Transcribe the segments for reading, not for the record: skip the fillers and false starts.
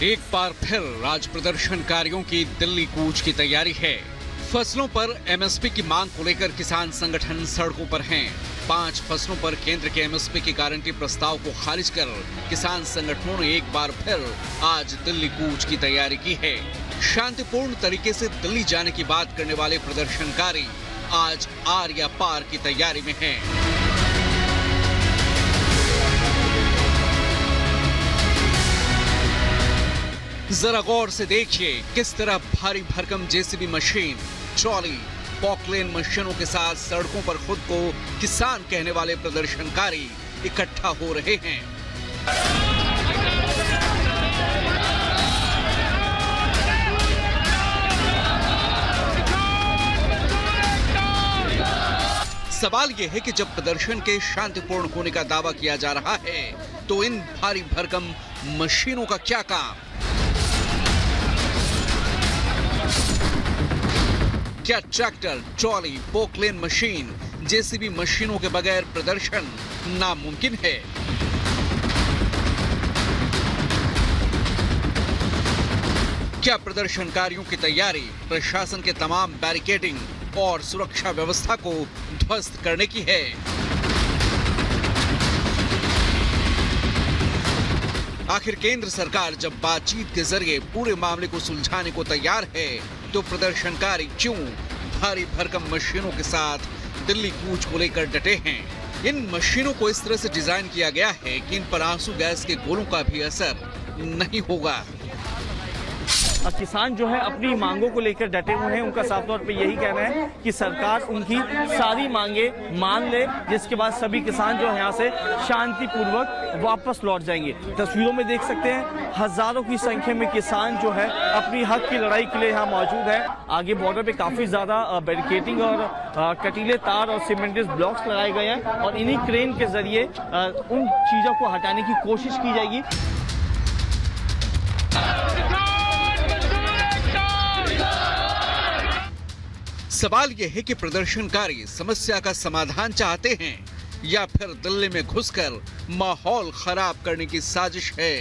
एक बार फिर आज प्रदर्शनकारियों की दिल्ली कूच की तैयारी है। फसलों पर एमएसपी की मांग को लेकर किसान संगठन सड़कों पर हैं। 5 फसलों पर केंद्र के एमएसपी की गारंटी प्रस्ताव को खारिज कर किसान संगठनों ने एक बार फिर आज दिल्ली कूच की तैयारी की है। शांतिपूर्ण तरीके से दिल्ली जाने की बात करने वाले प्रदर्शनकारी आज आर या पार की तैयारी में हैं। जरा गौर से देखिए किस तरह भारी भरकम जेसीबी मशीन, ट्रॉली, पॉकलेन मशीनों के साथ सड़कों पर खुद को किसान कहने वाले प्रदर्शनकारी इकट्ठा हो रहे हैं। सवाल यह है कि जब प्रदर्शन के शांतिपूर्ण होने का दावा किया जा रहा है तो इन भारी भरकम मशीनों का क्या काम? क्या tractor, trolley, Poclain machine, JCB मशीनों के बगैर प्रदर्शन नामुमकिन है? क्या प्रदर्शनकारियों की तैयारी प्रशासन के तमाम बैरिकेडिंग और सुरक्षा व्यवस्था को ध्वस्त करने की है? आखिर केंद्र सरकार जब बातचीत के जरिए पूरे मामले को सुलझाने को तैयार है तो प्रदर्शनकारी क्यों भारी भरकम मशीनों के साथ दिल्ली कूच को लेकर डटे हैं? इन मशीनों को इस तरह से डिजाइन किया गया है कि इन पर आंसू गैस के गोलों का भी असर नहीं होगा। किसान जो है अपनी मांगों को लेकर डटे हुए हैं। उनका साफ तौर पे यही कहना है कि सरकार उनकी सारी मांगे मान ले, जिसके बाद सभी किसान जो है यहाँ से शांतिपूर्वक वापस लौट जाएंगे। तस्वीरों में देख सकते हैं हजारों की संख्या में किसान जो है अपनी हक की लड़ाई के लिए यहाँ मौजूद है। आगे बॉर्डर पे काफी ज्यादा बैरिकेडिंग और कटीले तार और सीमेंटेड ब्लॉक्स लगाए गए हैं और इन्हीं क्रेन के जरिए उन चीजों को हटाने की कोशिश की जाएगी। सवाल यह है कि प्रदर्शनकारी समस्या का समाधान चाहते हैं या फिर दिल्ली में घुसकर माहौल खराब करने की साजिश है।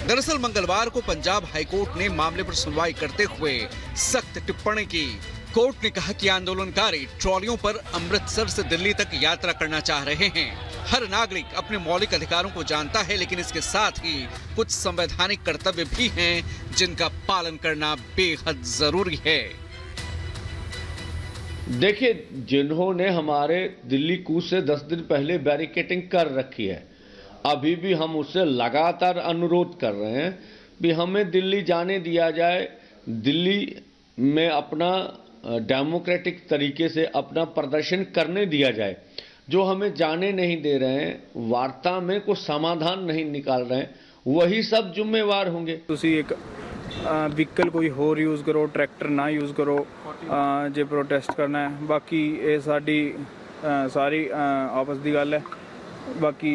दरअसल मंगलवार को पंजाब हाईकोर्ट ने मामले पर सुनवाई करते हुए सख्त टिप्पणी की। कोर्ट ने कहा कि आंदोलनकारी ट्रॉलियों पर अमृतसर से दिल्ली तक यात्रा करना चाह रहे हैं। हर नागरिक अपने मौलिक अधिकारों को जानता है, लेकिन इसके साथ ही कुछ संवैधानिक कर्तव्य भी हैं जिनका पालन करना बेहद जरूरी है। देखिए, जिन्होंने हमारे दिल्ली कूच से 10 दिन पहले बैरिकेडिंग कर रखी है, अभी भी हम उससे लगातार अनुरोध कर रहे हैं कि हमें दिल्ली जाने दिया जाए, दिल्ली में अपना डेमोक्रेटिक तरीके से अपना प्रदर्शन करने दिया जाए। जो हमें जाने नहीं दे रहे हैं, वार्ता में कोई समाधान नहीं निकाल रहे हैं, वही सब जिम्मेवार होंगे। तुसी एक व्हीकल कोई होर यूज़ करो, ट्रैक्टर ना यूज़ करो जे प्रोटेस्ट करना है। बाकी ये साडी सारी आपस दी गल है। बाकी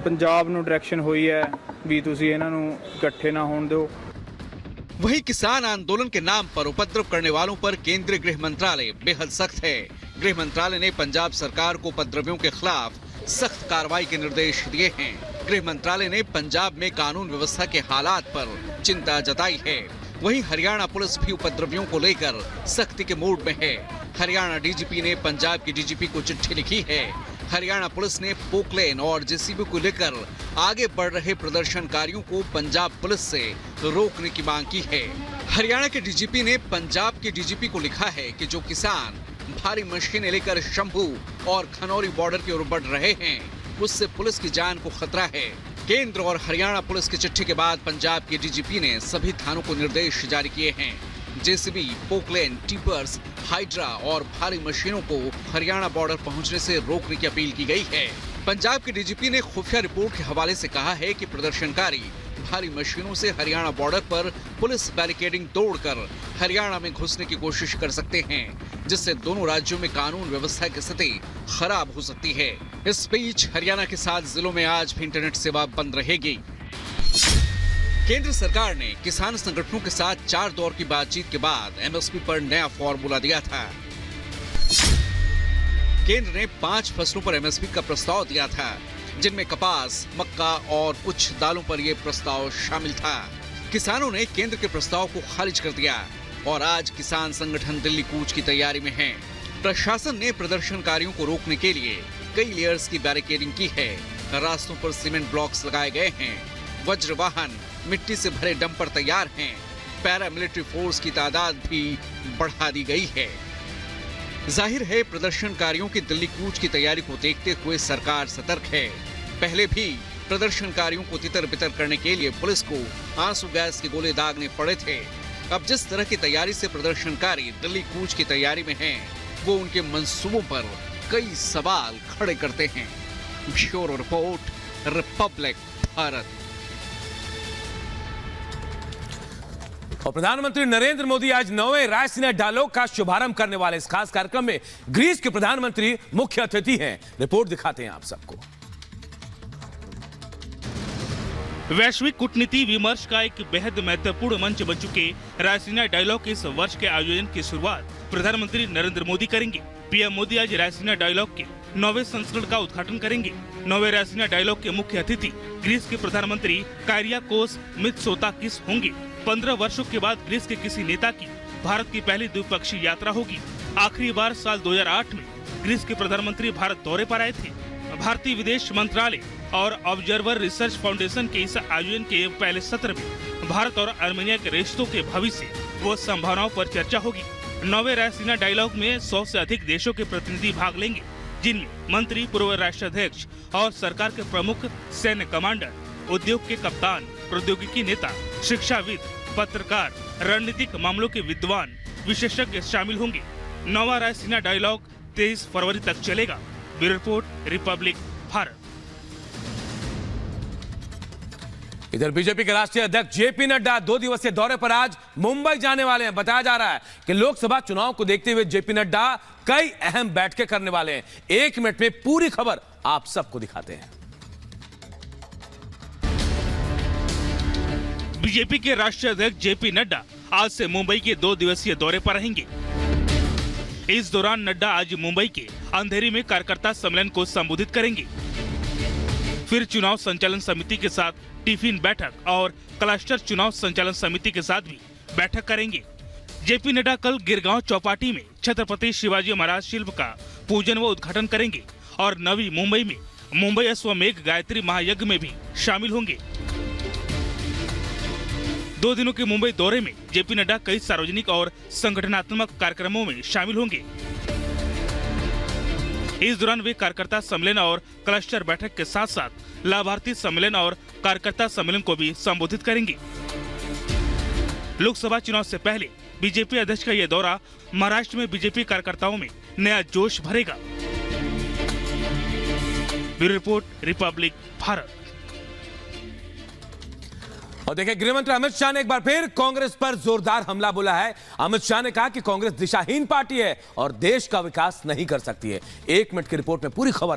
पंजाब नूं डायरेक्शन हुई है भी तुसी इन्हां नूं इकट्ठे ना होण दिओ। वहीं किसान आंदोलन के नाम पर उपद्रव करने वालों पर केंद्रीय गृह मंत्रालय बेहद सख्त है। गृह मंत्रालय ने पंजाब सरकार को उपद्रवियों के खिलाफ सख्त कार्रवाई के निर्देश दिए हैं। गृह मंत्रालय ने पंजाब में कानून व्यवस्था के हालात पर चिंता जताई है। वहीं हरियाणा पुलिस भी उपद्रवियों को लेकर सख्ती के मूड में है। हरियाणा डीजीपी ने पंजाब की डीजीपी को चिट्ठी लिखी है। हरियाणा पुलिस ने पोकलेन और जेसीबी को लेकर आगे बढ़ रहे प्रदर्शनकारियों को पंजाब पुलिस से रोकने की मांग की है। हरियाणा के डीजीपी ने पंजाब के डीजीपी को लिखा है कि जो किसान भारी मशीनें लेकर शंभू और खनौरी बॉर्डर की ओर बढ़ रहे हैं, उससे पुलिस की जान को खतरा है। केंद्र और हरियाणा पुलिस की चिट्ठी के बाद पंजाब के डीजीपी ने सभी थानों को निर्देश जारी किए हैं। जेसीबी, पोकलेन, टिपर्स, हाइड्रा और भारी मशीनों को हरियाणा बॉर्डर पहुंचने से रोकने की अपील की गई है। पंजाब के डीजीपी ने खुफिया रिपोर्ट के हवाले से कहा है कि प्रदर्शनकारी भारी मशीनों से हरियाणा बॉर्डर पर पुलिस बैरिकेडिंग तोड़कर हरियाणा में घुसने की कोशिश कर सकते हैं, जिससे दोनों राज्यों में कानून व्यवस्था की स्थिति खराब हो सकती है। इस बीच हरियाणा के 7 जिलों में आज भी इंटरनेट सेवा बंद रहेगी। केंद्र सरकार ने किसान संगठनों के साथ 4 दौर की बातचीत के बाद एमएसपी पर नया फॉर्मूला दिया था। केंद्र ने 5 फसलों पर एमएसपी का प्रस्ताव दिया था। जिनमें कपास, मक्का और कुछ दालों पर यह प्रस्ताव शामिल था। किसानों ने केंद्र के प्रस्ताव को खारिज कर दिया और आज किसान संगठन दिल्ली कूच की तैयारी में हैं। प्रशासन ने प्रदर्शनकारियों को रोकने के लिए कई लेयर्स की बैरिकेडिंग की है। रास्तों पर सीमेंट ब्लॉक्स लगाए गए हैं। वज्र वाहन, मिट्टी से भरे डंपर तैयार हैं। पैरामिलिट्री फोर्स की तादाद भी बढ़ा दी गई है। जाहिर है प्रदर्शनकारियों की दिल्ली कूच की तैयारी को देखते हुए सरकार सतर्क है। पहले भी प्रदर्शनकारियों को तितर बितर करने के लिए पुलिस को आंसू गैस के गोले दागने पड़े थे। अब जिस तरह की तैयारी से प्रदर्शनकारी दिल्ली कूच की तैयारी में हैं, वो उनके मंसूबों पर कई सवाल खड़े करते हैं। Bureau report, Republic Bharat. और प्रधानमंत्री नरेंद्र मोदी आज 9वें रायसीना डायलॉग का शुभारंभ करने वाले इस खास कार्यक्रम में ग्रीस के प्रधानमंत्री मुख्य अतिथि हैं। रिपोर्ट दिखाते हैं आप सबको। वैश्विक कूटनीति विमर्श का एक बेहद महत्वपूर्ण मंच बन चुके रायसीना डायलॉग के इस वर्ष के आयोजन की शुरुआत प्रधानमंत्री नरेंद्र मोदी करेंगे। पीएम मोदी आज रायसीना डायलॉग के 9वें संस्करण का उद्घाटन करेंगे। 9वें रायसीना डायलॉग के मुख्य अतिथि ग्रीस के प्रधानमंत्री कायरियाकोस मित्सोताकिस होंगे। 15 वर्षों के बाद ग्रीस के किसी नेता की भारत की पहली द्विपक्षीय यात्रा होगी। आखिरी बार साल 2008 में ग्रीस के प्रधानमंत्री भारत दौरे पर आए थे। भारतीय विदेश मंत्रालय और ऑब्जर्वर रिसर्च फाउंडेशन के इस आयोजन के पहले सत्र में भारत और आर्मेनिया के रिश्तों के भविष्य व संभावनाओं पर चर्चा होगी। 9वें रायसीना डायलॉग में 100 से अधिक देशों के प्रतिनिधि भाग लेंगे, जिनमें मंत्री, पूर्व राष्ट्राध्यक्ष और सरकार के प्रमुख, सैन्य कमांडर, उद्योग के कप्तान, प्रौद्योगिकी नेता, शिक्षाविद, पत्रकार, रणनीतिक मामलों के विद्वान, विशेषज्ञ शामिल होंगे। 9वां रायसीना डायलॉग 23 फरवरी तक चलेगा। Bureau report, Republic Bharat. इधर बीजेपी के राष्ट्रीय अध्यक्ष जेपी नड्डा 2 दिवसीय दौरे पर आज मुंबई जाने वाले हैं। बताया जा रहा है कि लोकसभा चुनाव को देखते हुए जेपी नड्डा कई अहम बैठकें करने वाले हैं। 1 मिनट में पूरी खबर आप सबको दिखाते हैं। बीजेपी के राष्ट्रीय अध्यक्ष जेपी नड्डा आज से मुंबई के 2 दिवसीय दौरे पर रहेंगे। इस दौरान नड्डा आज मुंबई के अंधेरी में कार्यकर्ता सम्मेलन को संबोधित करेंगे। फिर चुनाव संचालन समिति के साथ टिफिन बैठक और क्लस्टर चुनाव संचालन समिति के साथ भी बैठक करेंगे। जेपी नड्डा कल गिरगांव चौपाटी में छत्रपति शिवाजी महाराज शिल्प का पूजन व उद्घाटन करेंगे और नवी मुंबई में मुंबई अश्वमेघ गायत्री महायज्ञ में भी शामिल होंगे। 2 दिनों के मुंबई दौरे में जेपी नड्डा कई सार्वजनिक और संगठनात्मक कार्यक्रमों में शामिल होंगे। इस दौरान वे कार्यकर्ता सम्मेलन और क्लस्टर बैठक के साथ साथ लाभार्थी सम्मेलन और कार्यकर्ता सम्मेलन को भी संबोधित करेंगे। लोकसभा चुनाव से पहले बीजेपी अध्यक्ष का यह दौरा महाराष्ट्र में बीजेपी कार्यकर्ताओं में नया जोश भरेगा। Bureau report, Republic Bharat. और देखिए, गृह मंत्री अमित शाह ने एक बार फिर कांग्रेस पर जोरदार हमला बोला है। अमित शाह ने कहा कि कांग्रेस दिशाहीन पार्टी है और देश का विकास नहीं कर सकती है। 1 मिनट की रिपोर्ट में पूरी खबर